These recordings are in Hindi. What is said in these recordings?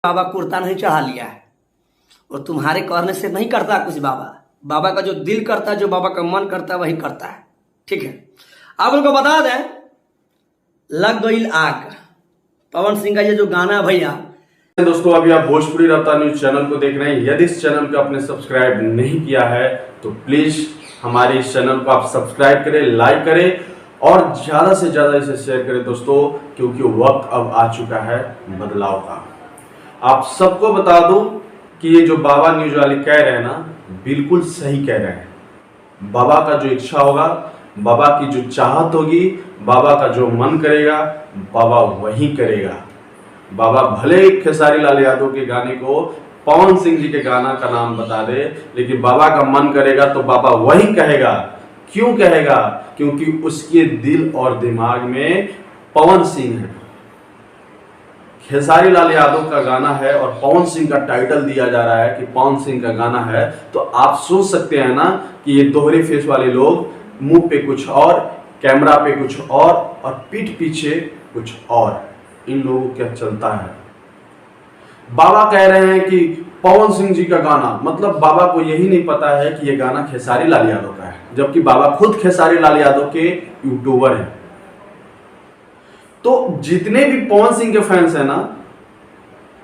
बाबा कुर्ता नहीं चढ़ा लिया है और तुम्हारे करने से नहीं करता कुछ। बाबा बाबा का जो दिल करता है, जो बाबा का मन करता है वही करता है। ठीक है, आप उनको बता दें, लग गई आग, पवन सिंह का ये जो गाना है भैया। दोस्तों, अभी आप भोजपुरी रफ्तार न्यूज चैनल को देख रहे हैं। यदि इस चैनल को आपने सब्सक्राइब नहीं किया है तो प्लीज हमारे इस चैनल को आप सब्सक्राइब करें, लाइक करें और ज्यादा से ज्यादा इसे शेयर करें दोस्तों, क्योंकि वक्त अब आ चुका है बदलाव का। आप सबको बता दूं कि ये जो बाबा न्यूज वाले कह रहे हैं ना, बिल्कुल सही कह रहे हैं। बाबा का जो इच्छा होगा, बाबा की जो चाहत होगी, बाबा का जो मन करेगा, बाबा वही करेगा। बाबा भले खेसारी लाल यादव के गाने को पवन सिंह जी के गाना का नाम बता दे, लेकिन बाबा का मन करेगा तो बाबा वही कहेगा। क्यों कहेगा? क्योंकि उसके दिल और दिमाग में पवन सिंह है। खेसारी लाल यादव का गाना है और पवन सिंह का टाइटल दिया जा रहा है कि पवन सिंह का गाना है, तो आप सोच सकते हैं ना कि ये दोहरे फेस वाले लोग मुंह पे कुछ और, कैमरा पे कुछ और पीठ पीछे कुछ और, इन लोगों क्या चलता है। बाबा कह रहे हैं कि पवन सिंह जी का गाना, मतलब बाबा को यही नहीं पता है कि ये गाना खेसारी लाल यादव का है, जबकि बाबा खुद खेसारी लाल यादव के यूट्यूबर हैं। तो जितने भी पवन सिंह के फैंस हैं ना,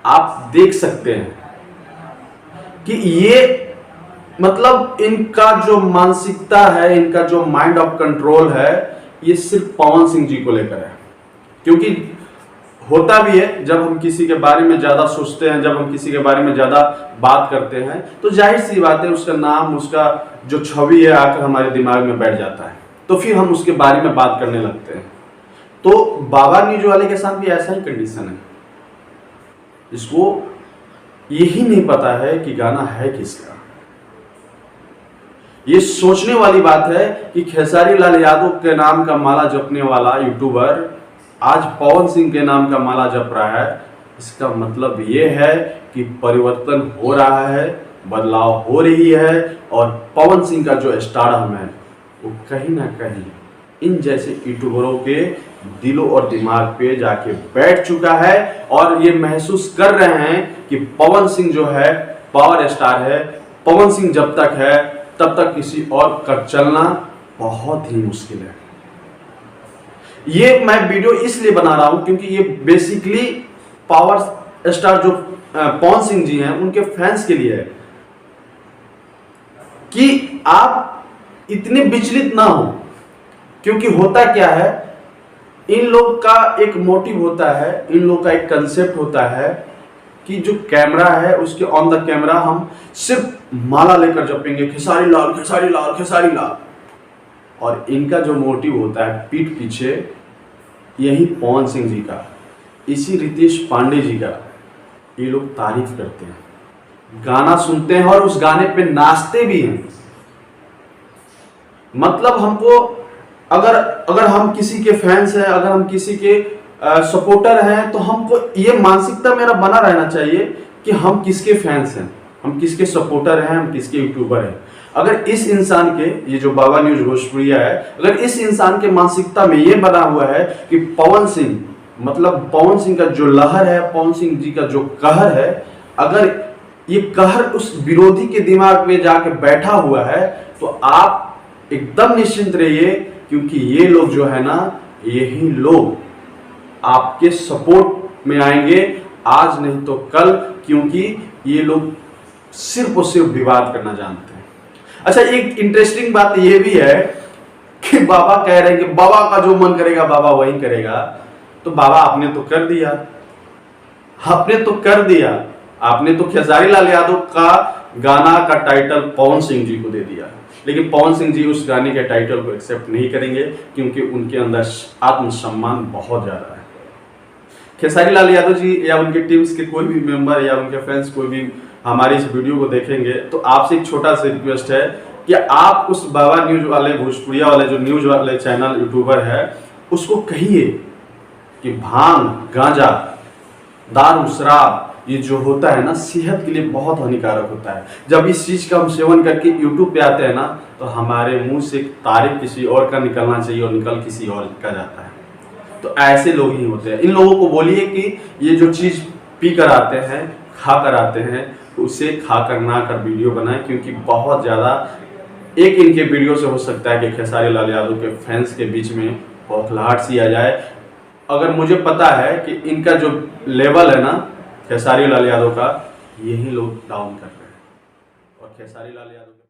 आप देख सकते हैं कि ये मतलब इनका जो मानसिकता है, इनका जो माइंड ऑफ कंट्रोल है, ये सिर्फ पवन सिंह जी को लेकर है। क्योंकि होता भी है, जब हम किसी के बारे में ज्यादा सोचते हैं, जब हम किसी के बारे में ज्यादा बात करते हैं, तो जाहिर सी बात है उसका नाम, उसका जो छवि है आकर हमारे दिमाग में बैठ जाता है, तो फिर हम उसके बारे में बात करने लगते हैं। तो बाबा न्यूज वाले के साथ भी ऐसा ही कंडीशन है। इसको यही नहीं पता है कि गाना है किसका। ये सोचने वाली बात है कि खेसारी लाल यादव के नाम का माला जपने वाला यूट्यूबर आज पवन सिंह के नाम का माला जप रहा है। इसका मतलब ये है कि परिवर्तन हो रहा है, बदलाव हो रही है, और पवन सिंह का जो स्टारडम है वो कहीं ना कहीं इन जैसे यूट्यूबरों के दिलों और दिमाग पे जाके बैठ चुका है, और ये महसूस कर रहे हैं कि पवन सिंह जो है पावर स्टार है। पवन सिंह जब तक है तब तक किसी और का चलना बहुत ही मुश्किल है। ये मैं वीडियो इसलिए बना रहा हूं क्योंकि ये बेसिकली पावर स्टार जो पवन सिंह जी हैं उनके फैंस के लिए है, कि आप इतने विचलित ना हो। क्योंकि होता क्या है, इन लोग का एक मोटिव होता है, इन लोग का एक कंसेप्ट होता है कि जो कैमरा है उसके ऑन द कैमरा हम सिर्फ माला लेकर जपेंगे, खेसारी लाल खेसारी लाल खेसारी लाल। और इनका जो मोटिव होता है पीठ पीछे, यही पवन सिंह जी का, इसी रितेश पांडे जी का ये लोग तारीफ करते हैं, गाना सुनते हैं और उस गाने पे नाचते भी हैं। मतलब हमको अगर हम किसी के फैंस हैं, अगर हम किसी के सपोर्टर हैं, तो हमको ये मानसिकता मेरा बना रहना चाहिए कि हम किसके फैंस हैं, हम किसके सपोर्टर हैं, हम किसके यूट्यूबर हैं। अगर इस इंसान के, ये जो बाबा न्यूज भोजपुरिया है, अगर इस इंसान के मानसिकता में ये बना हुआ है कि पवन सिंह, मतलब पवन सिंह का जो लहर है, पवन सिंह जी का जो कहर है, अगर ये कहर उस विरोधी के दिमाग में जाके बैठा हुआ है, तो आप एकदम निश्चिंत रहिए, क्योंकि ये लोग जो है ना, यही लोग आपके सपोर्ट में आएंगे आज नहीं तो कल, क्योंकि ये लोग सिर्फ और सिर्फ विवाद करना जानते हैं। अच्छा, एक इंटरेस्टिंग बात ये भी है कि बाबा कह रहे हैं कि बाबा का जो मन करेगा बाबा वही करेगा। तो बाबा आपने तो कर दिया, आपने तो कर दिया, आपने तो खेसारी लाल यादव का गाना का टाइटल पवन सिंह जी को दे दिया, लेकिन पवन सिंह जी उस गाने के टाइटल को एक्सेप्ट नहीं करेंगे, क्योंकि उनके अंदर आत्मसम्मान बहुत ज्यादा है। खेसारी लाल यादव जी या उनके टीम्स के कोई भी मेंबर या उनके फैंस कोई भी हमारी इस वीडियो को देखेंगे, तो आपसे एक छोटा सा रिक्वेस्ट है कि आप उस बाबा न्यूज वाले, भोजपुरिया वाले जो न्यूज वाले चैनल यूट्यूबर है, उसको कहिए कि भांग, गांजा, दारू, शराब, ये जो होता है ना, सेहत के लिए बहुत हानिकारक होता है। जब इस चीज का हम सेवन करके यूट्यूब पे आते हैं ना, तो हमारे मुंह से तारीफ किसी और का निकलना चाहिए और निकल किसी और का जाता है। तो ऐसे लोग ही होते हैं। इन लोगों को बोलिए कि ये जो चीज पी कर आते हैं, खा कर आते हैं, तो उसे खा कर ना कर वीडियो बनाएं, क्योंकि बहुत ज़्यादा एक इनके वीडियो से हो सकता है कि खेसारी लाल यादव के फैंस के बीच में बौखलाहट सी आ जाए। अगर मुझे पता है कि इनका जो लेवल है ना खेसारी लाल यादव का, यही लोग डाउन कर रहे हैं। और खेसारी लाल यादव